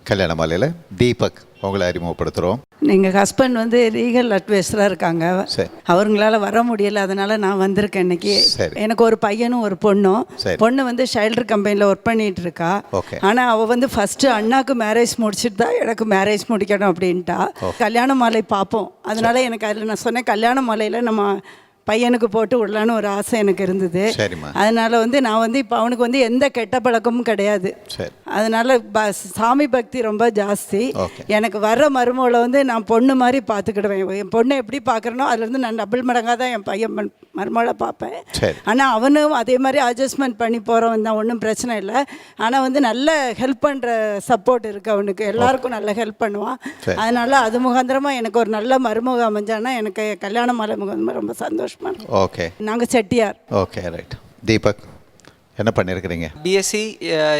கல்யாண மாலையில் தீபக் உங்களை அறிமுகப்படுத்துகிறோம். எங்கள் ஹஸ்பண்ட் வந்து லீகல் அட்வைஸராக இருக்காங்க. அவங்களால வர முடியல, அதனால நான் வந்திருக்கேன் இன்னைக்கு. எனக்கு ஒரு பையனும் ஒரு பொண்ணும். பொண்ணு வந்து ஷைல்டர் கம்பெனியில் ஒர்க் பண்ணிட்டு இருக்கா. ஆனால் அவள் வந்து ஃபர்ஸ்ட் அண்ணாக்கு மேரேஜ் முடிச்சுட்டு தான் எனக்கு மேரேஜ் முடிக்கணும் அப்படின்ட்டா. கல்யாண மாலை பார்ப்போம், அதனால எனக்கு அதில் நான் சொன்னேன் கல்யாண மாலையில் நம்ம பையனுக்கு போட்டு விடலான்னு ஒரு ஆசை எனக்கு இருந்தது. அதனால வந்து நான் வந்து இப்போ அவனுக்கு வந்து எந்த கெட்ட பழக்கமும் கிடையாது. அதனால சாமி பக்தி ரொம்ப ஜாஸ்தி. எனக்கு வர்ற மருமகளை வந்து நான் பொண்ணு மாதிரி பார்த்துக்கிடுவேன். என் பொண்ணை எப்படி பார்க்குறேனோ அதுலேருந்து நான் டபுள் மடங்காக தான் என் பையன் மருமகளை பார்ப்பேன். ஆனால் அவனும் அதே மாதிரி அட்ஜஸ்ட்மெண்ட் பண்ணி போகிறவன் தான், ஒன்றும் பிரச்சனை இல்லை. ஆனால் வந்து நல்ல ஹெல்ப் பண்ணுற சப்போர்ட் இருக்குது அவனுக்கு, எல்லாருக்கும் நல்ல ஹெல்ப் பண்ணுவான். அதனால அது முகாந்திரமாக எனக்கு ஒரு நல்ல மருமக அமைஞ்சானா எனக்கு கல்யாண மாலை முகாந்திரமாக ரொம்ப சந்தோஷம். ஓகே, நாங்கள் செட்டியார். Okay, right. தீபக் என்ன பண்ணியிருக்கிறீங்க? பிஎஸ்சி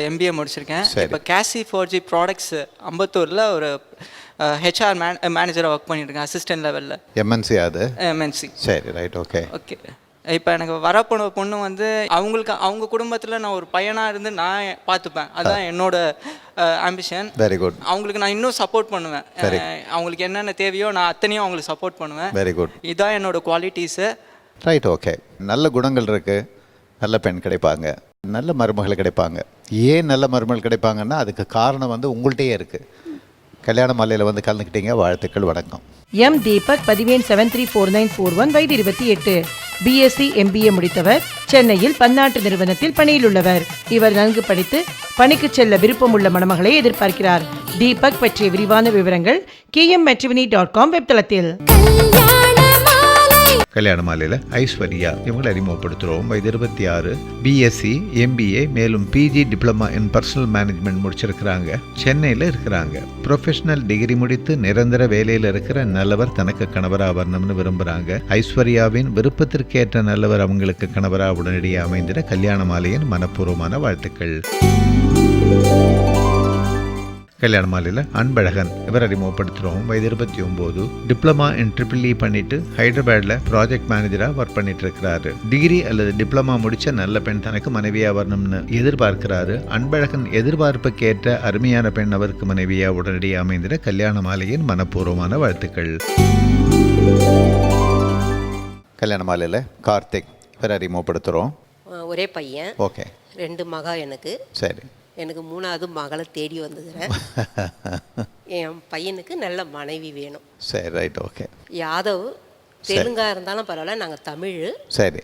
எம்பிஏ முடிச்சிருக்கேன். இப்போ கேசி 4G ப்ராடக்ட்ஸ் அம்பத்தூரில் ஒரு ஹெச்ஆர் மேனேஜராக ஒர்க் பண்ணியிருக்கேன், அசிஸ்டன்ட் லெவலில். எம்என்சி? அது எம்என்சி. சரி, ரைட், ஓகே. ஓகே, இப்போ எனக்கு வரப்போன பொண்ணு வந்து அவங்க குடும்பத்தில் நான் ஒரு பையனாக இருந்து நான் பார்த்துப்பேன், அதுதான் என்னோட ஆம்பிஷன். Very good. அவங்களுக்கு நான் இன்னும் சப்போர்ட் பண்ணுவேன். அவங்களுக்கு என்னென்ன தேவையோ நான் அத்தனையும் அவங்களுக்கு சப்போர்ட் பண்ணுவேன். Very good. இதுதான் என்னோட குவாலிட்டிஸு. Right, okay. நல்ல குணங்கள் இருக்குது, நல்ல பெண் கிடைப்பாங்க, நல்ல மருமகள் கிடைப்பாங்க. ஏன் நல்ல மருமகள் கிடைப்பாங்கன்னா அதுக்கு காரணம் வந்து உங்கள்கிட்டயே இருக்குது. கல்யாண மாலையில் வந்து கலந்துக்கிட்டீங்க, வாழ்த்துக்கள், வணக்கம். எம் தீபக், பதிவேன் 734941, வயது 28, பிஎஸ்சி எம்பிஏ முடித்தவர், சென்னையில் பன்னாட்டு நிறுவனத்தில் பணியில் உள்ளவர். இவர் நன்கு படித்து பணிக்கு செல்ல விருப்பமுள்ள மணமகளை எதிர்பார்க்கிறார். தீபக் பற்றிய விரிவான விவரங்கள் kmmatrimony.com வெப்தளத்தில். கல்யாண மாலையில் ஐஸ்வர்யா இவங்களை அறிமுகப்படுத்துகிறோம். வயது 26, பிஎஸ்சி எம்பிஏ மேலும் PG diploma in personnel management முடிச்சிருக்கிறாங்க. சென்னையில் இருக்கிறாங்க. ப்ரொஃபஷனல் டிகிரி முடித்து நிரந்தர வேலையில் இருக்கிற நல்லவர் தனக்கு கணவராக வரணும்னு விரும்புகிறாங்க. ஐஸ்வர்யாவின் விருப்பத்திற்கேற்ற நல்லவர் அவங்களுக்கு கணவராக உடனடியாக அமைந்திட கல்யாண மாலையின் மனப்பூர்வமான வாழ்த்துக்கள். கல்யாண மாலையில் அன்பழகன் இவர் அறிமுகப்படுத்துகிறோம். வயது 29, டிப்ளமா இன் ட்ரிபிள் இ பண்ணிட்டு ஹைதராபாத்தில் ப்ராஜெக்ட் மேனேஜராக ஒர்க் பண்ணிட்டு இருக்கிறாரு. டிகிரி அல்லது டிப்ளமா முடிச்ச நல்ல பெண் தனக்கு மனைவியா வரணும்னு எதிர்பார்க்கிறாரு. அன்பழகன் எதிர்பார்ப்புக்கு ஏற்ற அருமையான பெண் அவருக்கு மனைவியா உடனடியாக அமைந்திட கல்யாண மாலையின் மனப்பூர்வமான வாழ்த்துக்கள். கல்யாண மாலையில் கார்த்திக் இவர் அறிமுகப்படுத்துகிறோம். ஒரே பையன். ஓகே. 2 மகா எனக்கு. சரி. எனக்கு 3வது மகளை தேடி வந்துக்கிறேன். என் பையனுக்கு நல்ல மனைவி வேணும். சரி, ரைட், ஓகே. யாதவ், தெலுங்கா இருந்தாலும் பரவாயில்ல, நாங்கள் தமிழ். சரி,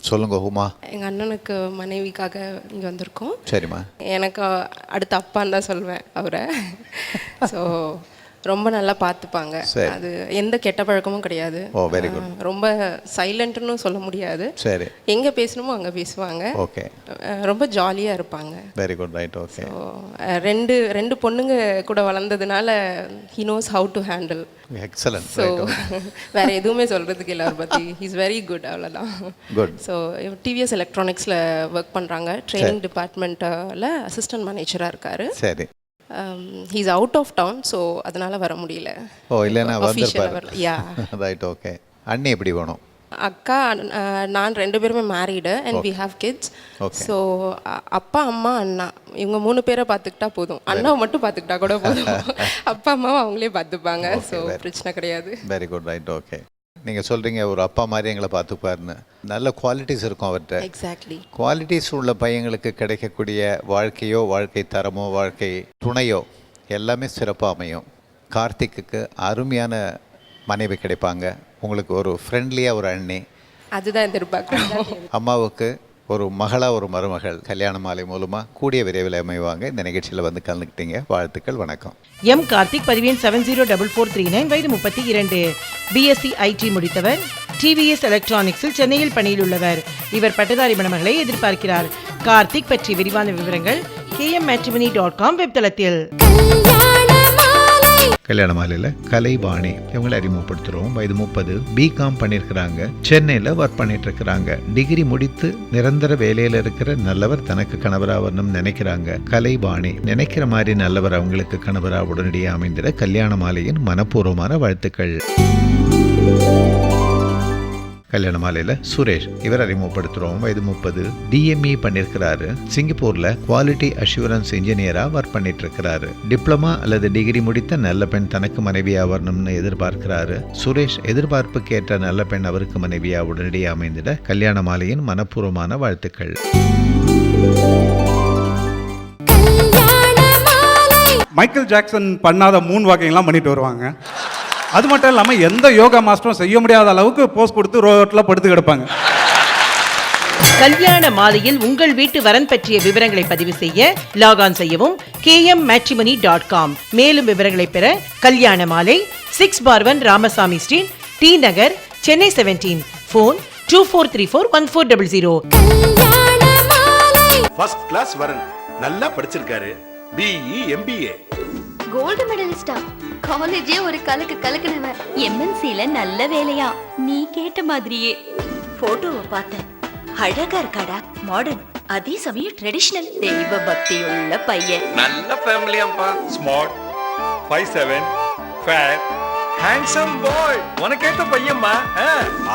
சொல்லுங்க. ஹுமா? எங்கள் அண்ணனுக்கு மனைவிக்காக இங்கே வந்திருக்கோம். சரிம்மா. எனக்கு அடுத்த அப்பான்னு தான் சொல்வேன் அவரை. ஸோ ரொம்ப நல்லா பார்த்துப்பாங்க. அது எந்த கெட்ட பழக்கமும் கிடையாது. Very good. ரொம்ப சைலண்ட்னு சொல்ல முடியாது. சரி. எங்கே பேசணுமோ அங்கே பேசுவாங்க. ஓகே. ரொம்ப ஜாலியாக இருப்பாங்க. Very good. ரைட். ஓகே. ரெண்டு பொண்ணுங்க கூட வளர்ந்ததுனால he knows how to handle. Excellent. So வேற எதுவுமே சொல்கிறதுக்கு இல்லை அவர் பற்றி. இஸ் வெரி குட், அவ்வளோதான். குட். ஸோ டிவிஎஸ் எலக்ட்ரானிக்ஸில் ஒர்க் பண்ணுறாங்க. ட்ரைனிங் டிபார்ட்மெண்ட்டில் அசிஸ்டன்ட் மேனேஜராக இருக்கார். சரி. He's out of town, so அதனால் வர முடியல. இல்லைன்னா வந்திருப்பார். யா. ரைட். ஓகே. அண்ணி எப்படி வேணும்? அக்கா நான் 2 பேருமே married and we have kids. So அப்பா அம்மா அண்ணா இவங்க 3 பேரை பார்த்துக்கிட்டா போதும். அண்ணாவை மட்டும் பார்த்துக்கிட்டா கூட போதும். அப்பா அம்மாவை அவங்களே பார்த்துப்பாங்க. ஸோ பிரச்சனை கிடையாது. Very good. ரைட். ஓகே. நீங்கள் சொல்கிறீங்க ஒரு அப்பா மாதிரி எங்களை பார்த்துப்பாருன்னு. நல்ல குவாலிட்டிஸ் இருக்கும் அவர்கிட்ட. எக்ஸாக்ட்லி. குவாலிட்டிஸ் உள்ள பையங்களுக்கு கிடைக்கக்கூடிய வாழ்க்கையோ, வாழ்க்கை தரமோ, வாழ்க்கை துணையோ எல்லாமே சிறப்பாக அமையும். கார்த்திக்கு அருமையான மனைவி கிடைப்பாங்க. உங்களுக்கு ஒரு ஃப்ரெண்ட்லியாக ஒரு அண்ணி. அதுதான் எதிர்பார்க்குறோம். அம்மாவுக்கு ஒரு மகளா ஒரு மருமகள் கல்யாண மாலை மூலமாக கூடிய விரைவில் அமைவாங்க. இந்த நிகழ்ச்சியில் வந்து கலந்துக்கிட்டீங்க. வாழ்த்துக்கள். வணக்கம். எம் கார்த்திக் பதிவேன் 704439 வயது 32. பிஎஸ்சி ஐடி முடித்தவர். டிவிஎஸ் எலக்ட்ரானிக்ஸில் சென்னையில் பணியில் உள்ளவர். இவர் பட்டதாரி மணமகளை எதிர்பார்க்கிறார். கார்த்திக் பற்றிய விரிவான விவரங்கள் kmmatrimony.com வெப்தளத்தில். கல்யாண மாலையில் கலைவாணி இவங்களை அறிமுகப்படுத்துகிறோம். வயது 30. பிகாம் பண்ணியிருக்கிறாங்க. சென்னையில் ஒர்க் பண்ணிட்டு இருக்கிறாங்க. டிகிரி முடித்து நிரந்தர வேலையில் இருக்கிற நல்லவர் தனக்கு கணவராக வரணும்னு நினைக்கிறாங்க. கலைவாணி நினைக்கிற மாதிரி நல்லவர் அவங்களுக்கு கணவராக உடனடியாக அமைந்திட கல்யாண மாலையின் மனப்பூர்வமான வாழ்த்துக்கள். கல்யாண மாலையில் சுரேஷ் இவர் அறிமுகப்படுத்துகிறோம். வயது 30. டிஎம்இ பண்ணியிருக்கிறாரு. சிங்கப்பூரில் குவாலிட்டி அஷூரன்ஸ் இன்ஜினியராக ஒர்க் பண்ணிட்டு இருக்கிறாரு. டிப்ளமா அல்லது டிகிரி முடித்த நல்ல பெண் தனக்கு மனைவியாக வரணும்னு எதிர்பார்க்கிறாரு. சுரேஷ் எதிர்பார்ப்புக்கு ஏற்ற நல்ல பெண் அவருக்கு மனைவியாக உடனடியாக அமைந்திட கல்யாண மாலையின் மனப்பூர்வமான வாழ்த்துக்கள். மைக்கேல் ஜாக்சன் பண்ணாத 3 வாக்கியங்கள்லாம் பண்ணிட்டு வருவாங்க. அது மட்டும் இல்லாமல் எந்த யோகா மாஸ்டரும் செய்ய முடியாத அளவுக்கு போஸ் கொடுத்து ரோட்டில் படுத்து கிடப்பாங்க. கல்யாண மாலையில் உங்கள் வீட்டு வரன் பற்றிய விவரங்களை பதிவு செய்ய லாகான் செய்யவும் kmmatrimony.com. மேலும் விவரங்களை பெற கல்யாண மாலை 6/1 ராமசாமி ஸ்ட்ரீட், டி நகர், சென்னை 17. ஃபோன் 24341400. ஃபர்ஸ்ட் கிளாஸ் வரன், நல்லா படிச்சிருக்காரு. பிஇ எம்பிஏ, கோல்டு மெடலிஸ்டா, காலேஜே ஒரு கலக்கு கலக்குனவன், எம்என்சில நல்ல வேலையா, நீ கேட்ட மாதிரியே. போட்டோவை பார்த்தேன், அழகா இருக்காடா, மாடர்ன், அதே சமயம் ட்ரெடிஷனல், தெய்வ பக்தியுள்ள பையன். நல்ல ஃபேமிலியாம்பா. Smart, 5'7", fair, handsome boy. உனக்கேத்த பையன்மா.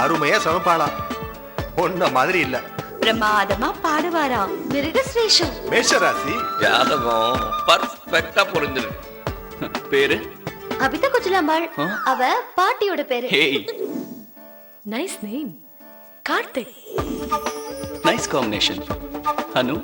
அருமையா சமைப்பாளா, ஒன்ன மாதிரி இல்ல. பிரமாதமா பாடுவாரா, மிருகஸ்ரேஷம், மேஷராசி, ஜாதகம் பர்ஃபெக்ட்டா பொருந்திருக்கு. பேரு அபிதா குச்சலாம்பாள், அவ பாட்டியோட பேரு. Nice name, Karthik. Nice combination, Anu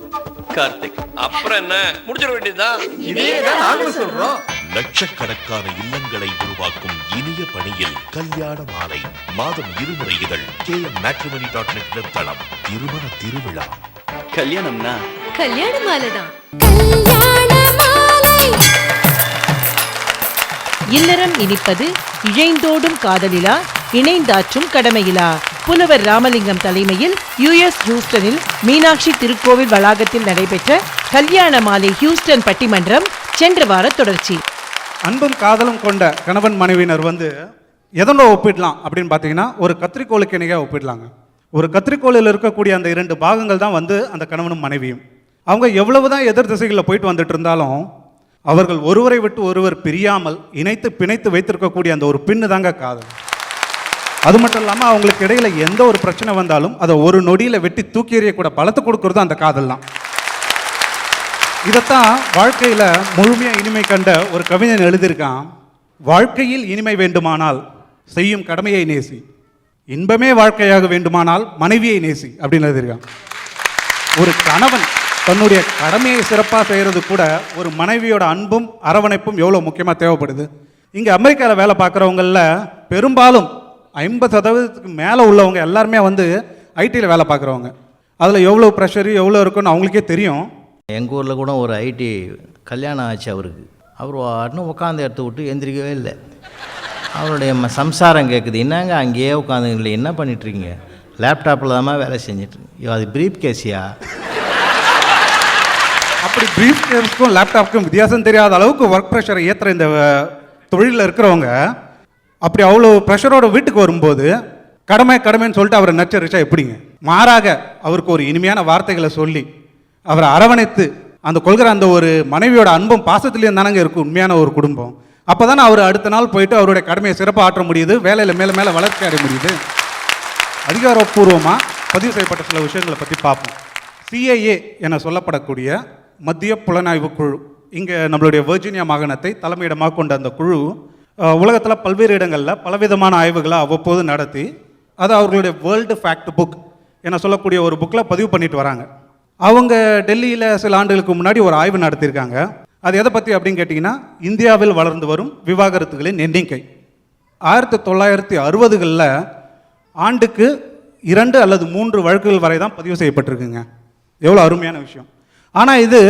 Karthik. அப்புறம் என்ன, முடிச்சிட வேண்டியதுதான். இதேதான் நாங்களும் சொல்றோம். லட்சக்கணக்கான இல்லங்களை உருவாக்கும் இனிய பணியில் கல்யாண மாலை மாதம் 2 முறை இதழ். kmmatrimony.net வெப்தளம். திருமண திருவிழா, கல்யாணம்னா கல்யாண மாலைதான். இல்லறம் இனிப்பது இழைந்தோடும் காதலிலா, இணைந்தாற்றும் கடமையிலா. புலவர் ராமலிங்கம் தலைமையில் US ஹியூஸ்டனில் மீனாட்சி திருக்கோவில் வளாகத்தில் நடைபெற்ற கல்யாண மாலை ஹியூஸ்டன் பட்டிமன்றம் சென்ற வார தொடர்ச்சி. அன்பும் காதலும் கொண்ட கணவன் மனைவியினர் வந்து எதனோ ஒப்பிடலாம் அப்படின்னு பார்த்தீங்கன்னா, ஒரு கத்திரிக்கோளுக்கு இணையாக ஒப்பிடலாங்க. ஒரு கத்திரிக்கோளில் இருக்கக்கூடிய அந்த 2 பாகங்கள் தான் வந்து அந்த கணவனும் மனைவியும். அவங்க எவ்வளவுதான் எதிர் திசைகளில் போயிட்டு வந்துட்டு இருந்தாலும் அவர்கள் ஒருவரை விட்டு ஒருவர் பிரியாமல் இணைத்து பிணைத்து வைத்திருக்கக்கூடிய அந்த ஒரு பின்னு தாங்க காதல். அது மட்டும் இல்லாமல் அவங்களுக்கு இடையில எந்த ஒரு பிரச்சனை வந்தாலும் அதை ஒரு நொடியில் வெட்டி தூக்கி எறியக்கூட பலத்தை கொடுக்கறது அந்த காதல் தான். இதைத்தான் வாழ்க்கையில் முழுமையாக இனிமை கண்ட ஒரு கவிஞன் எழுதியிருக்கான். வாழ்க்கையில் இனிமை வேண்டுமானால் செய்யும் கடமையை நேசி, இன்பமே வாழ்க்கையாக வேண்டுமானால் மனைவியை நேசி அப்படின்னு எழுதியிருக்கான். ஒரு கணவன் தன்னுடைய கடமையை சிறப்பாக செய்கிறது கூட ஒரு மனைவியோட அன்பும் அரவணைப்பும் எவ்வளோ முக்கியமாக தேவைப்படுது. இங்கே அமெரிக்காவில் வேலை பார்க்குறவங்களில் பெரும்பாலும் 50% மேலே உள்ளவங்க எல்லாருமே வந்து ஐடியில் வேலை பார்க்குறவங்க. அதில் எவ்வளோ ப்ரெஷரு எவ்வளோ இருக்குன்னு அவங்களுக்கே தெரியும். எங்கள் ஊரில் கூட ஒரு ஐடி கல்யாணம் ஆச்சு அவருக்கு. அவர் இன்னும் உட்காந்து எடுத்து விட்டு எந்திரிக்கவே இல்லை. அவருடைய சம்சாரம் கேட்குது, என்னங்க அங்கேயே உட்காந்துங்களே, என்ன பண்ணிட்டுருக்கீங்க? லேப்டாப்பில் தான் வேலை செஞ்சிட்ருக்கீங்க. அது ப்ரீஃப் கேஸியா? அப்படி ப்ரீஃப் கேஸுக்கும் லேப்டாப்புக்கும் வித்தியாசம் தெரியாத அளவுக்கு ஒர்க் ப்ரெஷரை ஏற்றுற இந்த தொழிலில் இருக்கிறவங்க அப்படி அவ்வளோ ப்ரெஷரோட வீட்டுக்கு வரும்போது கடமைன்னு சொல்லிட்டு அவரை நச்சரிச்சா எப்படிங்க? மாறாக அவருக்கு ஒரு இனிமையான வார்த்தைகளை சொல்லி அவரை அரவணைத்து அந்த கொள்கிற அந்த ஒரு மனைவியோட அன்பும் பாசத்துலேயும் தானங்க இருக்கும் உண்மையான ஒரு குடும்பம். அப்போ தானே அவர் அடுத்த நாள் போயிட்டு அவருடைய கடமையை சிறப்பாக ஆற்ற முடியுது, வேலையில் மேலே மேலே வளர்ச்சி அடைய முடியுது. அதிகாரப்பூர்வமாக பதிவு செய்யப்பட்ட சில விஷயங்களை பற்றி பார்ப்போம். சிஏஏ என சொல்லப்படக்கூடிய மத்திய புலனாய்வு குழு, இங்கே நம்மளுடைய வெர்ஜீனியா மாகாணத்தை தலைமையிடமாக கொண்ட அந்த குழு உலகத்தில் பல்வேறு இடங்களில் பலவிதமான ஆய்வுகளை அவ்வப்போது நடத்தி அது அவர்களுடைய வேர்ல்டு ஃபேக்ட் புக் என சொல்லக்கூடிய ஒரு புக்கில் பதிவு பண்ணிட்டு வராங்க. அவங்க டெல்லியில் சில ஆண்டுகளுக்கு முன்னாடி ஒரு ஆய்வு நடத்தியிருக்காங்க. அது எதை பற்றி அப்படின்னு கேட்டிங்கன்னா, இந்தியாவில் வளர்ந்து வரும் விவாகரத்துகளின் எண்ணிக்கை 1960களில் ஆண்டுக்கு 2 அல்லது 3 வழக்குகள் வரை தான் பதிவு செய்யப்பட்டிருக்குங்க. எவ்வளோ அருமையான விஷயம். ஆனால் இது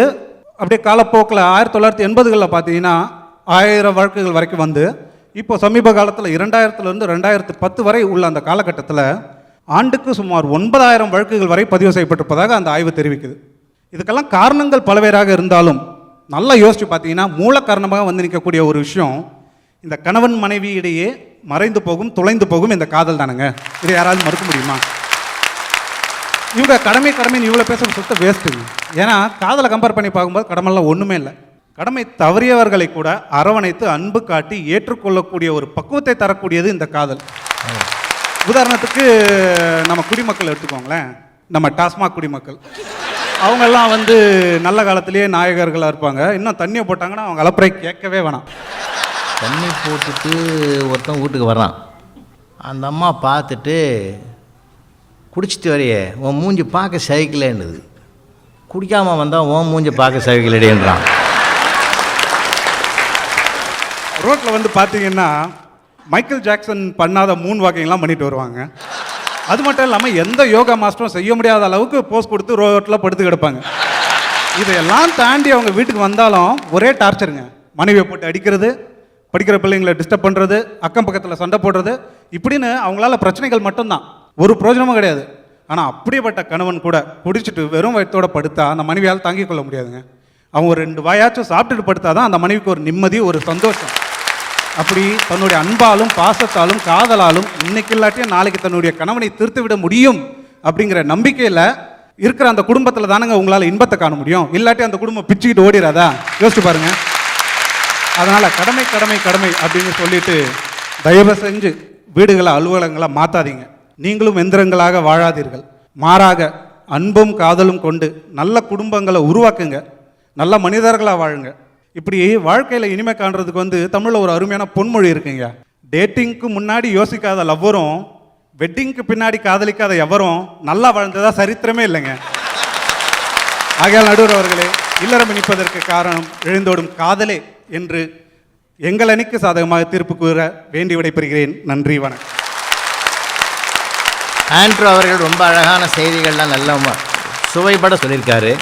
அப்படியே காலப்போக்கில் 1980களில் பார்த்தீங்கன்னா 1000 வழக்குகள் வரைக்கும் வந்து இப்போ சமீப காலத்தில் 2000லேருந்து 2010 வரை உள்ள அந்த காலகட்டத்தில் ஆண்டுக்கு சுமார் 9000 வழக்குகள் வரை பதிவு செய்யப்பட்டிருப்பதாக அந்த ஆய்வு தெரிவிக்குது. இதுக்கெல்லாம் காரணங்கள் பலவேறாக இருந்தாலும் நல்லா யோசிச்சு பார்த்தீங்கன்னா மூல காரணமாக வந்து நிற்கக்கூடிய ஒரு விஷயம் இந்த கணவன் மனைவி இடையே மறைந்து போகும் தொலைந்து போகும் இந்த காதல் தானுங்க. இதை யாராவது மறுக்க முடியுமா? இவங்க கடமைன்னு இவ்வளோ பேச சுத்த வேஸ்ட்டுங்க. ஏன்னா காதலை கம்பேர் பண்ணி பார்க்கும்போது கடமைலாம் ஒன்றுமே இல்லை. கடமை தவறியவர்களை கூட அரவணைத்து அன்பு காட்டி ஏற்றுக்கொள்ளக்கூடிய ஒரு பக்குவத்தை தரக்கூடியது இந்த காதல். உதாரணத்துக்கு நம்ம குடிமக்கள் எடுத்துக்கோங்களேன். நம்ம டாஸ்மாக் குடிமக்கள் அவங்கெல்லாம் வந்து நல்ல காலத்திலேயே நாயகர்களாக இருப்பாங்க. இன்னும் தண்ணியை போட்டாங்கன்னா அவங்க அலப்பறை கேட்கவே வேணாம். தண்ணி போட்டுட்டு ஒருத்தன் வீட்டுக்கு வர்றான். அந்த அம்மா பார்த்துட்டு, குடிச்சிட்டு வரையே உன் மூஞ்சி பார்க்க சைக்கிளேன்னுது. குடிக்காமல் வந்தால் உன் மூஞ்சி பார்க்க சைக்கிளேன்றான். ரோட்டில் வந்து பார்த்தீங்கன்னா மைக்கேல் ஜாக்சன் பண்ணாத 3 வாக்கிங்லாம் பண்ணிட்டு வருவாங்க. அது மட்டும் இல்லாமல் எந்த யோகா மாஸ்டரும் செய்ய முடியாத அளவுக்கு போஸ் கொடுத்து ரோட்டில் படுத்து கிடப்பாங்க. இதையெல்லாம் தாண்டி அவங்க வீட்டுக்கு வந்தாலும் ஒரே டார்ச்சருங்க. மனைவியை போட்டு அடிக்கிறது, படிக்கிற பிள்ளைங்களை டிஸ்டர்ப் பண்ணுறது, அக்கம் பக்கத்தில் சண்டை போடுறது, இப்படின்னு அவங்களால பிரச்சனைகள் மட்டும்தான், ஒரு பிரயோஜனமும் கிடையாது. ஆனால் அப்படியேப்பட்ட கணவன் கூட குடிச்சிட்டு வெறும் வயிற்றோட படுத்தா அந்த மனைவியால் தாங்கிக் கொள்ள முடியாதுங்க. அவங்க ஒரு 2 வாயாச்சும் சாப்பிட்டுட்டு படுத்தாதான் அந்த மனைவிக்கு ஒரு நிம்மதி, ஒரு சந்தோஷம். அப்படி தன்னுடைய அன்பாலும் பாசத்தாலும் காதலாலும் இன்னைக்கு இல்லாட்டியும் நாளைக்கு தன்னுடைய கணவனை திருத்து விட முடியும் அப்படிங்கிற நம்பிக்கையில் இருக்கிற அந்த குடும்பத்தில் தானங்க உங்களால் இன்பத்தை காண முடியும். இல்லாட்டி அந்த குடும்பம் பிச்சுக்கிட்டு ஓடிடாதா? யோசிச்சு பாருங்க. அதனால் கடமை அப்படின்னு சொல்லிட்டு தயவு செஞ்சு வீடுகளை அலுவலகங்களை மாற்றாதீங்க. நீங்களும் எந்திரங்களாக வாழாதீர்கள். மாறாக அன்பும் காதலும் கொண்டு நல்ல குடும்பங்களை உருவாக்குங்க, நல்ல மனிதர்களாக வாழுங்க. இப்படி வாழ்க்கையில் இனிமை காண்றதுக்கு வந்து தமிழில் ஒரு அருமையான பொன்மொழி இருக்குங்க. டேட்டிங்க்கு முன்னாடி யோசிக்காத லவ்வரும் வெட்டிங்க்கு பின்னாடி காதலிக்காத எவரும் நல்லா வாழ்ந்ததா சரித்திரமே இல்லைங்க. ஆகையால் நடுவர் அவர்களே, இல்லறம் இனிப்பதற்கு காரணம் எழுந்தோடும் காதலே என்று எங்கள் அணிக்கு சாதகமாக தீர்ப்பு கூற வேண்டி விடைபெறுகிறேன். நன்றி, வணக்கம். ஆண்ட்ரூ அவர்கள் ரொம்ப அழகான செய்திகள்லாம் நல்ல சுவைப்பட சொல்லியிருக்காரு.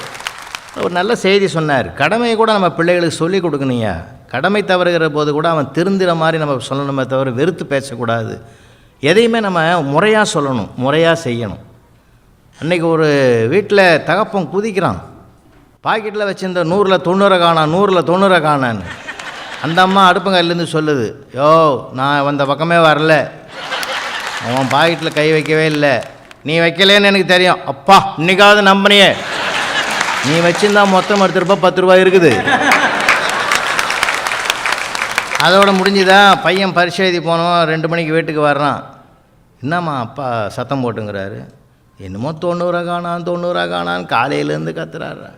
ஒரு நல்ல செய்தி சொன்னார். கடமையை கூட நம்ம பிள்ளைகளுக்கு சொல்லிக் கொடுக்கணுங்க. கடமை தவறுகிற போது கூட அவன் திருந்துகிற மாதிரி நம்ம சொல்லணுமே தவிர வெறுத்து பேசக்கூடாது. எதையுமே நம்ம முறையாக சொல்லணும், முறையாக செய்யணும். அன்றைக்கி ஒரு வீட்டில் தகப்பன் குதிக்கிறான். பாக்கெட்டில் வச்சுருந்த 100ல் 90 காணான், 100ல் 90 காணான்னு. அந்த அம்மா அடுப்பங்கல்லேருந்து சொல்லுது, யோ நான் வந்த பக்கமே வரல, அவன் பாக்கெட்டில் கை வைக்கவே இல்லை, நீ வைக்கலேன்னு எனக்கு தெரியும். அப்பா இன்னைக்காவது நம்பினியே, நீ வச்சிருந்தா மொத்தம் எடுத்துருப்பா 10 ரூபா இருக்குது. அதோட முடிஞ்சுதா? பையன் பரீட்சை எழுதி போனோம், 2 மணிக்கு வீட்டுக்கு வர்றான். என்னம்மா அப்பா சத்தம் போட்டுங்கிறாரு? என்னமோ 90 காணான் 90 காணான்னு காலையிலேருந்து கத்துறாரு.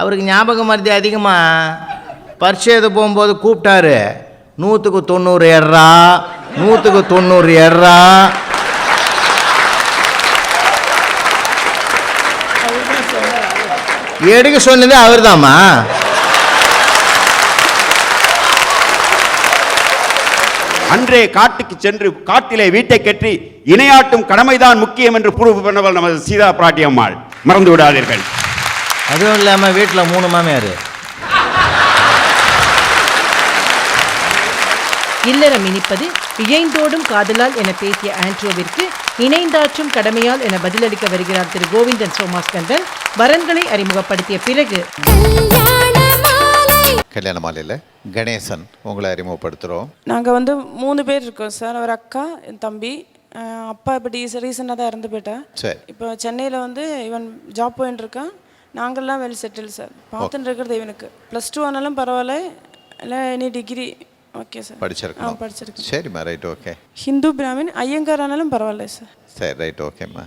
அவருக்கு ஞாபகம் மருதி அதிகமாக. பரீட்சை எழுத போகும்போது கூப்பிட்டாரு, 100க்கு 90 எர்றா, 100க்கு 90 எர்றா. எடுக்க சொன்னது அவர் தாம்மா. அன்றே காட்டுக்கு சென்று காட்டிலே வீட்டை கட்டி இணையாட்டும் கடமைதான் முக்கியம் என்று ப்ரூவ் பண்ணவள் நமது சீதா பிராட்டி அம்மாள், மறந்து விடாதீர்கள். அதுவும் இல்லாமல் வீட்டில் 3 மாமியார். இல்லறம் இனிப்பது இழைந்தோடும் காதலால் என பேசிய ஆண்ட்ரோவிற்கு இணைந்தாற்றும் கடமையால் என பதிலளிக்க வருகிறார் திரு கோவிந்தன் சோமாஸ்கந்தன். வரன்களை அறிமுகப்படுத்திய பிறகு கல்யாண மாலையில் கணேசன் உங்களை அறிமுகப்படுத்துகிறோம். நாங்கள் வந்து 3 பேர் இருக்கோம் சார். ஒரு அக்கா, என் தம்பி. அப்பா இப்போ ரீசெண்டாக தான் இறந்து போயிட்டேன். சரி. இப்போ சென்னையில் வந்து இவன் ஜாப் போயின்னு இருக்கான். நாங்கள்லாம் வெல் செட்டில் சார். பார்த்துட்டு இருக்கிறது இவனுக்கு +2 ஆனாலும் பரவாயில்ல, இல்லை எனி டிகிரி ஓகே சார். படிச்சிருக்கோம். படிச்சிருக்கேன். சரிம்மா, ரைட், ஓகே. ஹிந்து பிராமின் ஐயங்கார் ஆனாலும் பரவாயில்ல சார். சரி, ரைட், ஓகேம்மா.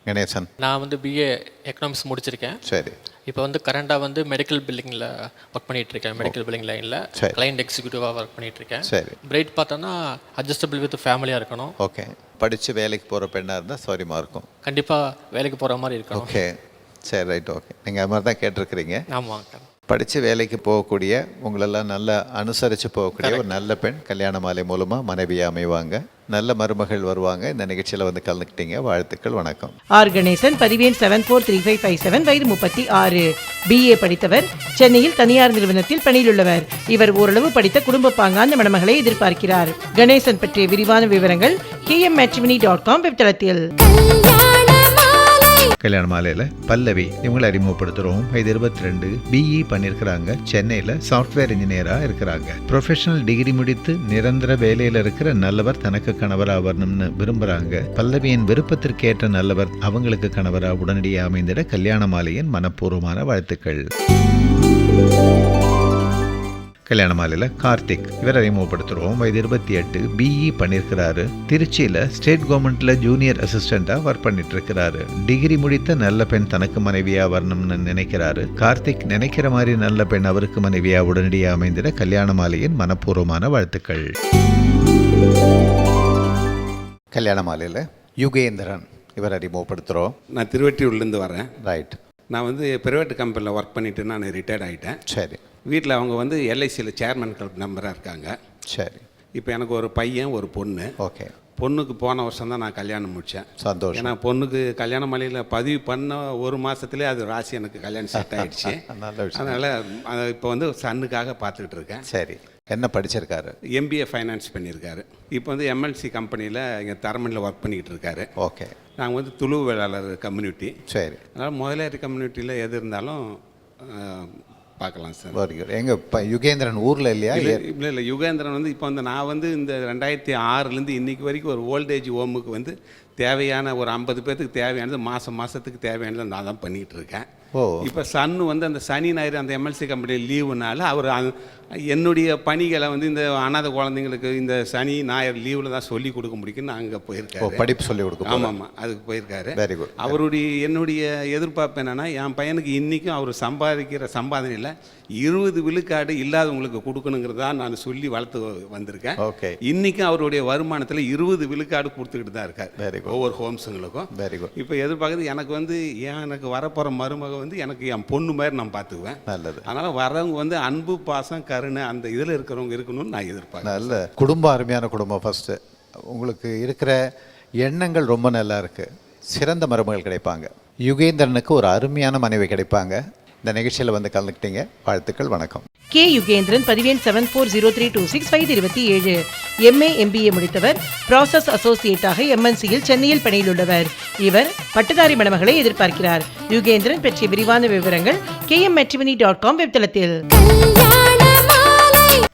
கணேசன். நான் வந்து பிஏ எக்கனாமிக்ஸ் முடிச்சிருக்கேன். சரி. இப்போ வந்து கரண்டாக வந்து மெடிக்கல் பில்லிங்கில் ஒர்க் பண்ணிகிட்ருக்கேன். மெடிக்கல் பில்லிங் லைனில் கிளைண்ட் எக்ஸிக்யூட்டிவாக ஒர்க் பண்ணிகிட்ருக்கேன். சரி. பிரைட் பார்த்தோன்னா அட்ஜஸ்டபிள் வித் ஃபேமிலியாக இருக்கணும். ஓகே. படித்து வேலைக்கு போகிற பெண்ணாக இருந்தால் சௌரியமாக இருக்கும். கண்டிப்பாக வேலைக்கு போகிற மாதிரி இருக்கணும். ஓகே, சரி, ரைட், ஓகே. நீங்கள் அது மாதிரி தான் கேட்டிருக்கிறீங்க. ஆமாம். படித்து வேலைக்கு போகக்கூடிய, உங்களெல்லாம் நல்லா அனுசரித்து போகக்கூடிய ஒரு நல்ல பெண் கல்யாண மாலை மூலமாக மனைவியாக அமைவாங்க. நல்ல மருமகள் வருவாங்க. இந்த நிகழ்ச்சியில் வந்து கலந்துக்கிட்டீங்க. வாழ்த்துக்கள், வணக்கம். ஆர் கணேசன், பதிவேன் 743557, வயது 36, BA படித்தவர், சென்னையில் தனியார் நிறுவனத்தில் பணியிலுள்ளவர். இவர் ஓரளவு படித்த குடும்ப பாங்கான மணமகளை எதிர்பார்க்கிறார். கணேசன் பற்றிய விரிவான விவரங்கள் kmmatrimony.com வெப்தளத்தில். கல்யாண மாலையில் பல்லவி இவங்களை அறிமுகப்படுத்துகிறோம். வயது 22, BE பண்ணியிருக்கிறாங்க. சென்னையில் சாஃப்ட்வேர் இன்ஜினியராக இருக்கிறாங்க. ப்ரொஃபஷனல் டிகிரி முடித்து நிரந்தர வேலையில் இருக்கிற நல்லவர் தனக்கு கணவராக வரணும்னு விரும்புகிறாங்க. பல்லவியின் விருப்பத்திற்கேற்ற நல்லவர் அவங்களுக்கு கணவராக உடனடியாக அமைந்திட கல்யாண மாலையின் மனப்பூர்வமான வாழ்த்துக்கள். கல்யாண மாலையில் கார்த்திக் இவர் அறிமுகப்படுத்துகிறோம். வயது 28, BE பண்ணியிருக்கிறாரு. திருச்சியில் ஸ்டேட் கவர்மெண்ட்டில் ஜூனியர் அசிஸ்டண்ட்டாக ஒர்க் பண்ணிட்டு இருக்கிறாரு. டிகிரி முடித்த நல்ல பெண் தனக்கு மனைவியாக வரணும்னு நினைக்கிறாரு. கார்த்திக் நினைக்கிற மாதிரி நல்ல பெண் அவருக்கு மனைவியாக உடனடியாக அமைந்திட கல்யாண மாலையின் மனப்பூர்வமான வாழ்த்துக்கள். கல்யாண மாலையில் யுகேந்திரன் இவர் அறிமுகப்படுத்துகிறோம். நான் திருவெற்றியூர்லேருந்து வரேன். ரைட். நான் வந்து ப்ரைவேட் கம்பெனியில் ஒர்க் பண்ணிவிட்டு நான் ரிட்டையர்ட் ஆகிட்டேன். சரி. வீட்டில் அவங்க வந்து LICயில் சேர்மன் கிளப் மெம்பராக இருக்காங்க. சரி. இப்போ எனக்கு ஒரு பையன், ஒரு பொண்ணு. ஓகே. பொண்ணுக்கு போன வருஷம் தான் நான் கல்யாணம் முடித்தேன். சந்தோஷம். ஏன்னா பொண்ணுக்கு கல்யாண மாலையில் பதிவு பண்ண 1 மாதத்துலேயே அது ராசி எனக்கு கல்யாணம் செட் ஆகிடுச்சு. அதனால் இப்போ வந்து சன்னுக்காக பார்த்துக்கிட்டு இருக்கேன். சரி. என்ன படிச்சிருக்காரு? MBA ஃபைனான்ஸ் பண்ணியிருக்காரு. இப்போ வந்து MNC கம்பெனியில் இங்கே தரமணியில் ஒர்க் பண்ணிக்கிட்டு இருக்காரு. ஓகே. நாங்கள் வந்து துளு வேளாளர் கம்யூனிட்டி. சரி. அதனால் முதலாளி கம்யூனிட்டியில் எது இருந்தாலும் பார்க்கலாம் சார். Very good. எங்கள் யுகேந்திரன் ஊரில் இல்லையா? இல்லை யுகேந்திரன் வந்து இப்போ வந்து நான் வந்து இந்த 2006லேருந்து இன்றைக்கி வரைக்கும் ஒரு ஓல்டேஜ் ஹோமுக்கு வந்து தேவையான ஒரு 50 பேர்த்துக்கு தேவையானது மாதத்துக்கு தேவையானது நான் தான் பண்ணிகிட்டு இருக்கேன். இப்போ சன்னு வந்து அந்த சனி ஞாயிறு அந்த MLC கம்பெனி லீவுனால அவர் என்னுடைய பணிகளை வந்து இந்த அனாதை குழந்தைங்களுக்கு இந்த சனி ஞாயிறு லீவில் தான் சொல்லி கொடுக்க முடியும்னு அங்கே போயிருக்காரு. படிப்பு சொல்லி கொடுக்க. ஆமாம், அதுக்கு போயிருக்காரு. Very good. என்னுடைய எதிர்பார்ப்பு என்னென்னா, என் பையனுக்கு இன்றைக்கும் அவர் சம்பாதிக்கிற சம்பாதனையில் 20 விழுக்காடு இல்லாதவங்களுக்கு கொடுக்கணுங்கிறதா நான் சொல்லி வளர்த்து வந்திருக்கேன். ஓகே. இன்றைக்கும் அவருடைய வருமானத்தில் 20 விழுக்காடு கொடுத்துக்கிட்டு தான் இருக்கார். Very good. ஒவ்வொரு ஹோம்ஸுங்களுக்கும். Very good. இப்போ எதிர்பார்க்குறது எனக்கு வந்து எனக்கு வரப்போகிற மருமக வந்து எனக்கு என் பொண்ணு மாதிரி நான் பார்த்துக்குவேன். நல்லது. அதனால் வரவங்க வந்து அன்பு, பாசம், கருணை அந்த இதில் இருக்கிறவங்க இருக்கணும்னு நான் எதிர்பார்க்குறேன். நல்ல குடும்பம், அருமையான குடும்பம். ஃபஸ்ட்டு உங்களுக்கு இருக்கிற எண்ணங்கள் ரொம்ப நல்லா இருக்குது. சிறந்த மருமகள் கிடைப்பாங்க. யுகேந்திரனுக்கு ஒரு அருமையான மனைவி கிடைப்பாங்க. இந்த நிகழ்ச்சியில் வந்து கலந்துக்கிட்டீங்க. வாழ்த்துக்கள், வணக்கம். K. யுகேந்திரன், பதிவேன் 740326, வயது 27, MA MBA முடித்தவர். ப்ராசஸ் அசோசியேட்டாக MNCயில் சென்னையில் பணியிலுள்ளவர். இவர் பட்டதாரி மணமகளை எதிர்பார்க்கிறார். யுகேந்திரன் பற்றிய விரிவான விவரங்கள் kmmatrimony.com வெப்தளத்தில்.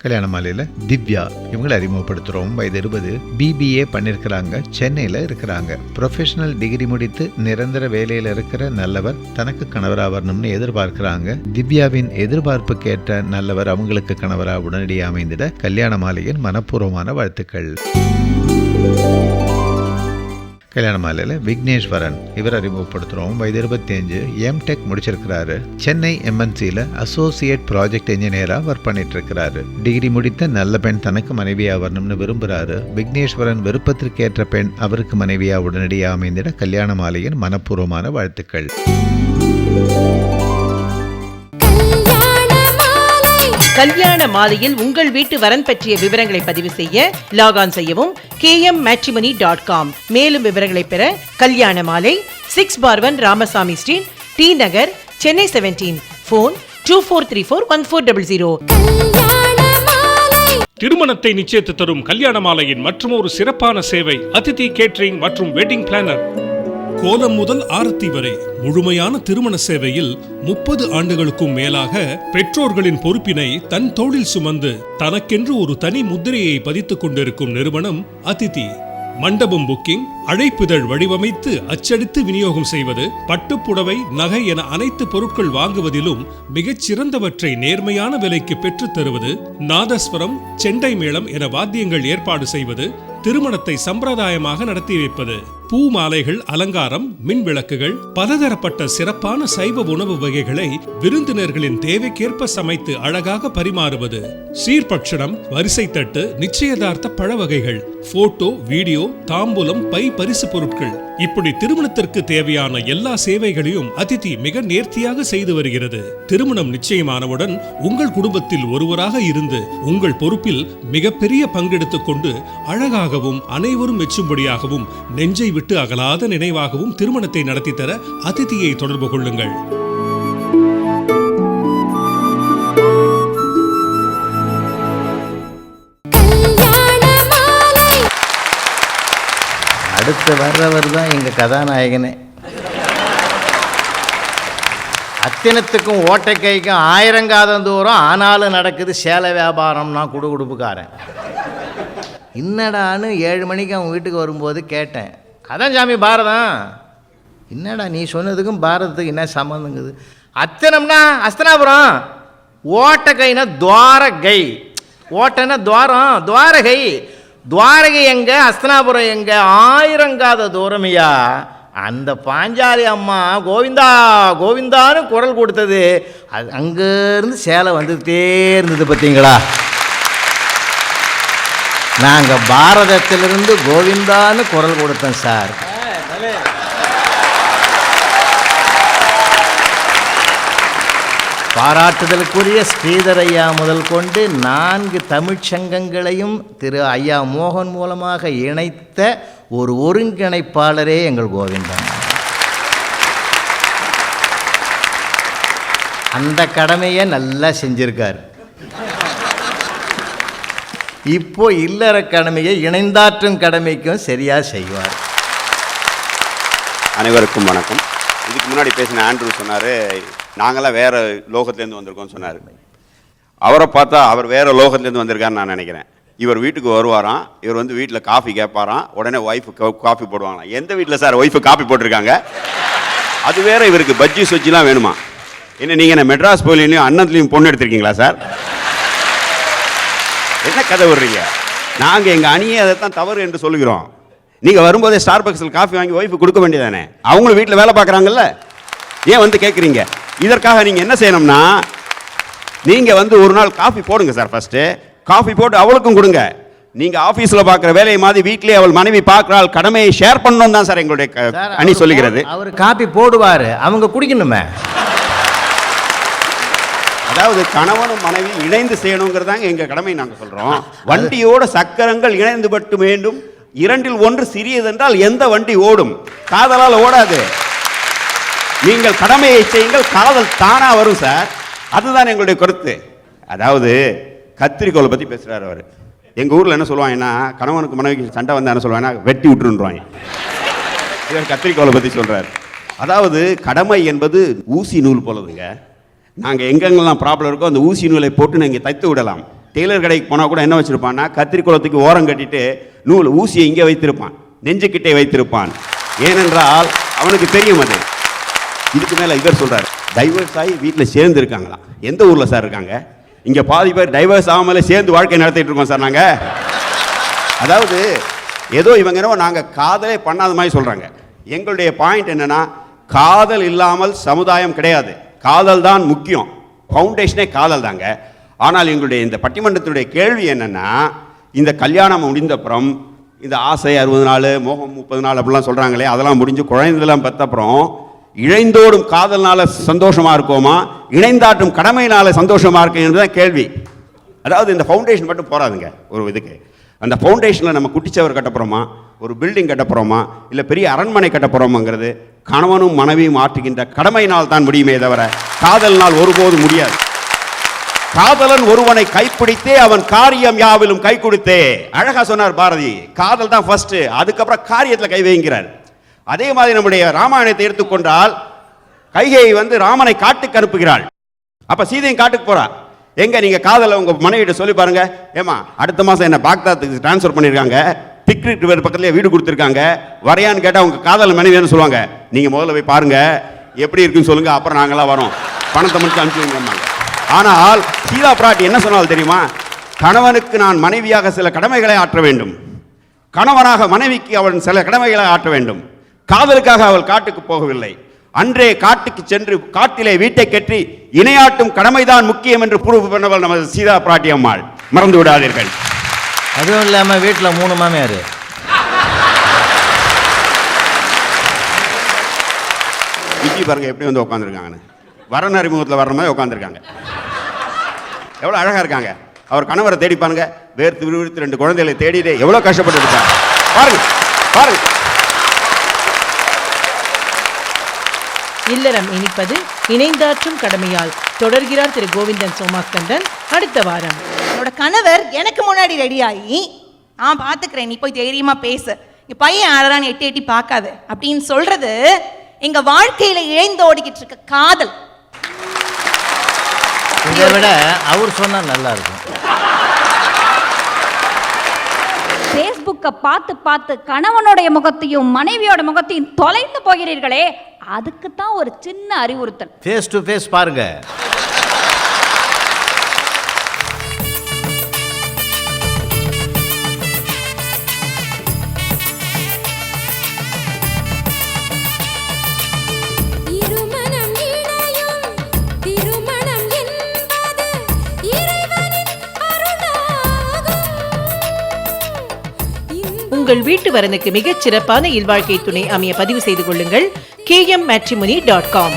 கல்யாண மாலையில் திவ்யா இவங்களை அறிமுகப்படுத்துகிறோம். வயது 20, BBA பண்ணியிருக்கிறாங்க. சென்னையில் இருக்கிறாங்க. ப்ரொஃபஷனல் டிகிரி முடித்து நிரந்தர வேலையில் இருக்கிற நல்லவர் தனக்கு கணவராக வரணும்னு எதிர்பார்க்கிறாங்க. திவ்யாவின் எதிர்பார்ப்புக்கேற்ற நல்லவர் அவங்களுக்கு கணவராக உடனடியாக அமைந்திட கல்யாண மாலையின் மனப்பூர்வமான வாழ்த்துக்கள். கல்யாண மாலையில் விக்னேஸ்வரன் இவர் அறிமுகப்படுத்துகிறோம். வயது 25, MTech முடிச்சிருக்கிறாரு. சென்னை MNCயில் அசோசியேட் ப்ராஜெக்ட் இன்ஜினியராக ஒர்க் பண்ணிட்டு இருக்கிறாரு. டிகிரி முடித்த நல்ல பெண் தனக்கு மனைவியாக வரணும்னு விரும்புகிறாரு. விக்னேஸ்வரன் விருப்பத்திற்கேற்ற பெண் அவருக்கு மனைவியாக உடனடியாக அமைந்திட கல்யாண மாலையின் மனப்பூர்வமான வாழ்த்துக்கள். கல்யாண மாலையில் உங்கள் வீட்டு வரன் பற்றிய விவரங்களை பதிவு செய்ய லாகான் செய்யவும் kmmatrimony.com. மேலும் விவரங்களை பெற கல்யாண மாலை 6/1 ராமசாமி ஸ்ட்ரீட், T நகர், சென்னை 17. ஃபோன் 24341400. திருமணத்தை நிச்சயித்து தரும் கல்யாண மாலையின் மற்றும் ஒரு சிறப்பான சேவை அதிதி கேட்டரிங் மற்றும் வெட்டிங் பிளானர். கோலம் முதல் ஆரத்தி வரை முழுமையான திருமண சேவையில் 30 ஆண்டுகளுக்கும் மேலாக பெற்றோர்களின் பொறுப்பினை தன் தோளில் சுமந்து தனக்கென்று ஒரு தனி முத்திரையை பதித்துக் கொண்டிருக்கும் நிறுவனம் அதிதி. மண்டபம் புக்கிங், அழைப்பிதழ் வடிவமைத்து அச்சடித்து விநியோகம் செய்வது, பட்டுப்புடவை, நகை என அனைத்து பொருட்கள் வாங்குவதிலும் மிகச் சிறந்தவற்றை நேர்மையான விலைக்கு பெற்றுத் தருவது, நாதஸ்வரம், செண்டை மேளம் என வாத்தியங்கள் ஏற்பாடு செய்வது, திருமணத்தை சம்பிரதாயமாக நடத்தி வைப்பது, பூ மாலைகள், அலங்காரம், மின் விளக்குகள், பலதரப்பட்ட சிறப்பான சைவ உணவு வகைகளை விருந்தினர்களின் தேவைக்கேற்ப சமைத்து அழகாக பரிமாறுவது, சீர்பட்சணம், வரிசை தட்டு, நிச்சயதார்த்த பழ வகைகள், போட்டோ, வீடியோ, தாம்பூலம், பை பரிசு பொருட்கள், இப்படி திருமணத்திற்கு தேவையான எல்லா சேவைகளையும் அதிதி மிக நேர்த்தியாக செய்து வருகிறது. திருமணம் நிச்சயமானவுடன் உங்கள் குடும்பத்தில் ஒருவராக இருந்து உங்கள் பொறுப்பில் மிகப்பெரிய பங்கெடுத்துக் கொண்டு அழகாகவும் அனைவரும் மெச்சும்படியாகவும் நெஞ்சை விட்டு அகலாத நினைவாகவும் திருமணத்தை நடத்தி தர அதிதியை தொடர்பு கொள்ளுங்கள். அடுத்து வர்றவர் தான் எங்கள் கதாநாயகனே. அத்தினத்துக்கும் ஓட்டைக்கைக்கும் 1000 காதம் தூரம் ஆனாலும் நடக்குது சேலை வியாபாரம்னா குடுகுடுப்புக்காரன். என்னடான்னு 7 மணிக்கு அவன் வீட்டுக்கு வரும்போது கேட்டேன், அதான் சாமி பாரதம். என்னடா நீ சொன்னதுக்கும் பாரதத்துக்கு என்ன சம்மந்தங்குது? அத்தனம்னா அஸ்தனாபுரம், ஓட்டைக்கைனா துவாரகை, ஓட்டைன்னா துவாரம், துவாரகை. துவாரகை எங்க, அஸ்தனாபுரம் எங்க? 1000 காத தூரமையா. அந்த பாஞ்சாலி அம்மா கோவிந்தா கோவிந்தான்னு குரல் கொடுத்தது, அது அங்கேருந்து சேலை வந்துட்டே இருந்தது பார்த்தீங்களா. நாங்கள் பாரதத்திலிருந்து கோவிந்தான்னு குரல் கொடுத்தோம் சார். பாராட்டுதலுக்குரிய ஸ்ரீதர் ஐயா முதல் கொண்டு 4 தமிழ்ச் சங்கங்களையும் திரு ஐயா மோகன் மூலமாக இணைத்த ஒரு ஒருங்கிணைப்பாளரே எங்கள் கோவிந்தன். அந்த கடமையை நல்லா செஞ்சிருக்கார். இப்போ இல்லற கடமையை இணைந்தாற்றும் கடமைக்கும் சரியா செய்வார். அனைவருக்கும் வணக்கம். இதுக்கு முன்னாடி பேசின ஆண்ட்ரூ சொன்னார், நாங்களாம் வேறு லோகத்துலேருந்து வந்திருக்கோம்னு சொன்னார். அவரை பார்த்தா அவர் வேறு லோகத்துலேருந்து வந்திருக்காருன்னு நான் நினைக்கிறேன். இவர் வீட்டுக்கு வருவாராம், இவர் வந்து வீட்டில் காஃபி கேட்பாராம், உடனே ஒய்ஃபு காஃபி போடுவாங்களாம். எந்த வீட்டில் சார் ஒய்ஃபு காஃபி போட்டிருக்காங்க? அது வேற, இவருக்கு பஜ்ஜி சொச்சிலாம் வேணுமா? என்ன நீங்கள் என்ன மெட்ராஸ் போயிலையும் அன்னத்துலேயும் பொண்ணு எடுத்திருக்கீங்களா சார்? என்ன கதை விடுறீங்க? நாங்கள் எங்கள் அணியை அதை தான் தவறு என்று சொல்லுகிறோம். நீங்கள் வரும்போதே ஸ்டார்பக்ஸில் காஃபி வாங்கி ஒய்ஃபு கொடுக்க வேண்டியதானே? அவங்களும் வீட்டில் வேலை பார்க்குறாங்கல்ல, ஏன் வந்து கேட்குறீங்க? இதற்காக நீங்கள் என்ன செய்யணும்னா, நீங்கள் வந்து ஒரு நாள் காஃபி போடுங்க சார். ஃபஸ்ட்டு காஃபி போட்டு அவளுக்கும் கொடுங்க. நீங்கள் ஆஃபீஸில் பார்க்குற வேலையை மாதிரி வீட்டிலே அவள் மனைவி பார்க்குறாள், கடமையை ஷேர் பண்ணணும் தான் சார் எங்களுடைய அணி சொல்லுகிறது. அவர் காஃபி போடுவார், அவங்க குடிக்கணுமே. அதாவது கணவனும் மனைவி இணைந்து செய்யணுங்கிறதாங்க எங்கள் கடமை. நாங்கள் சொல்கிறோம், வண்டியோட சக்கரங்கள் இணைந்து பட்டு வேண்டும், 2ல் 1 சிறியதென்றால் எந்த வண்டி ஓடும்? காதலால் ஓடாது. நீங்கள் கடமையை செய்யுங்கள், காதல் தானா வரும் சார். அதுதான் எங்களுடைய கருத்து. அதாவது கத்திரிக்கோலை பற்றி பேசுகிறார் அவர். எங்கள் ஊரில் என்ன சொல்லுவாங்கன்னா, கணவனுக்கு மனைவிக்கு சண்டை வந்தால் என்ன சொல்லுவாங்கன்னா, வெட்டி விட்டுருவாங்க. இவர் கத்திரிக்கோலை பற்றி சொல்கிறார். அதாவது கடமை என்பது ஊசி நூல் போலதுங்க. நாங்கள் எங்கெங்கெல்லாம் ப்ராப்ளம் இருக்கோ அந்த ஊசி நூலை போட்டு நீங்கள் தைத்து விடலாம். டெய்லர் கடைக்கு போனால் கூட என்ன வச்சுருப்பான்னா, கத்திரிக்கோலத்துக்கு ஓரம் கட்டிட்டு நூல் ஊசியை இங்கே வைத்திருப்பான், நெஞ்சுக்கிட்டே வைத்திருப்பான். ஏனென்றால் அவனுக்கு தெரியும் அது. இதுக்கு மேலே இவர் சொல்கிறார், டைவர்ஸ் ஆகி வீட்டில் சேர்ந்து இருக்காங்களாம். எந்த ஊரில் சார் இருக்காங்க? இங்கே பாதி பேர் டைவர்ஸ் ஆகாமலே சேர்ந்து வாழ்க்கை நடத்திட்டு இருக்கோம் சார் நாங்கள். அதாவது ஏதோ இவங்க என்னவோ நாங்கள் காதலே பண்ணாத மாதிரி சொல்கிறாங்க. எங்களுடைய பாயிண்ட் என்னென்னா, காதல் இல்லாமல் சமுதாயம் கிடையாது. காதல் தான் முக்கியம், ஃபவுண்டேஷனே காதல் தாங்க. ஆனால் எங்களுடைய இந்த பட்டிமன்றத்தினுடைய கேள்வி என்னென்னா, இந்த கல்யாணம் முடிந்தப்புறம் இந்த ஆசை 60 நாள், மோகம் 30 நாள் அப்படிலாம் சொல்கிறாங்களே, அதெல்லாம் முடிஞ்சு குழந்தைலாம் பெற்றப்புறம் இழைந்தோடும் காதல்னால சந்தோஷமாக இருக்கோமா, இணைந்தாட்டும் கடமையினால சந்தோஷமாக இருக்கும் என்பதுதான் கேள்வி. அதாவது இந்த ஃபவுண்டேஷன் மட்டும் போகாதுங்க ஒரு இதுக்கு. அந்த ஃபவுண்டேஷனில் நம்ம குட்டிச்சவர் கட்ட போகிறோமா, ஒரு பில்டிங் கட்ட போகிறோமா, இல்லை பெரிய அரண்மனை கட்ட போகிறோமாங்கிறது கணவனும் மனைவியும் ஆற்றுகின்ற கடமையினால் தான் முடியுமே தவிர காதல்னால் ஒருபோதும் முடியாது. காதலன் ஒருவனை கைப்பிடித்தே அவன் காரியம் யாவிலும் கை கொடுத்தே. அழகா சொன்னார் பாரதி. காதல் தான் ஃபர்ஸ்ட், அதுக்கப்புறம் காரியத்தில் கை வைங்கிறார். அதே மாதிரி நம்முடைய ராமாயணத்தை எடுத்துக்கொண்டால் கைகேயி வந்து ராமனை காட்டுக்கு அனுப்புகிறாள். அப்ப சீதையும் காட்டுக்கு போறா. எங்க நீங்க காதலை உங்க மனைவிட்ட சொல்லி பாருங்க. ஏமா அடுத்த மாசம் என்ன பாக்தாத்துக்கு டிரான்ஸ்ஃபர் பண்ணிருக்காங்க, டிக்ரிட் ரிவர் பக்கத்துலயே வீடு கொடுத்துருக்காங்க, வரையான்னு கேட்டா உங்க காதல் மனைவின்னு சொல்லுவாங்க. நீங்க முதல்ல போய் பாருங்க, எப்படி இருக்குன்னு சொல்லுங்க, அப்புறம் நாங்களாம் வரோம், பணத்தை மட்டும் அனுப்பிச்சுங்க. ஆனால் சீதா பிராட்டி என்ன சொன்னால் தெரியுமா? கணவனுக்கு நான் மனைவியாக சில கடமைகளை ஆற்ற வேண்டும், கணவனாக மனைவிக்கு அவன் சில கடமைகளை ஆற்ற வேண்டும். காதலுக்காக அவள் காட்டுக்கு போகவில்லை. அன்றே காட்டுக்கு சென்று காட்டிலே வீட்டை கட்டி இணையாட்டும் கடமைதான் முக்கியம் என்று ப்ரூவ் பண்ணவள் நமது சீதா பிராட்டி அம்மாள். மறந்து விடாதீர்கள். அதுவும் இல்லாமல் வீட்டில் 3 மாமியார். விஜி பாருங்க எப்படி வந்து உட்காந்துருக்காங்கன்னு, வரன் அறிமுகத்தில் வர்ற மாதிரி உட்காந்துருக்காங்க. எவ்வளோ அழகா இருக்காங்க. அவர் கணவரை தேடி பாருங்க, வேர்த்து விறுவிறுத்து 2 குழந்தைகளை தேடிட்டு எவ்வளோ கஷ்டப்பட்டு இருக்காங்க பாருங்க பாருங்க. இல்லறம் இனிப்பது இணைந்தாற்றும் கடமையால் தொடர்கிறார் திரு கோவிந்தன் சோமாஸ்கந்தன். அடுத்த வாரம் என்னோட கணவர் எனக்கு முன்னாடி ரெடி ஆகி நான் பார்த்துக்கிறேன், நீ போய் தைரியமா பேசு, இங்க பையன் ஆளறான்னு எட்டி எட்டி பார்க்காது அப்படின்னு சொல்றது எங்க வாழ்க்கையில இழைந்து ஓடிக்கிட்டு இருக்க காதல். இதை விட அவர் சொன்னா நல்லா இருக்கும். ஃபேஸ்புக்கை பார்த்து பார்த்து கணவனுடைய முகத்தையும் மனைவியோட முகத்தையும் தொலைந்து போகிறீர்களே, அதுக்கு தான் ஒரு சின்ன அறிவுறுத்தல். ஃபேஸ் டு ஃபேஸ் பாருங்க. உங்கள் வீட்டு வரனுக்கு மிகச் சிறப்பான இல்வாழ்க்கை துணை அமைய பதிவு செய்து கொள்ளுங்கள் KMmatrimony.com.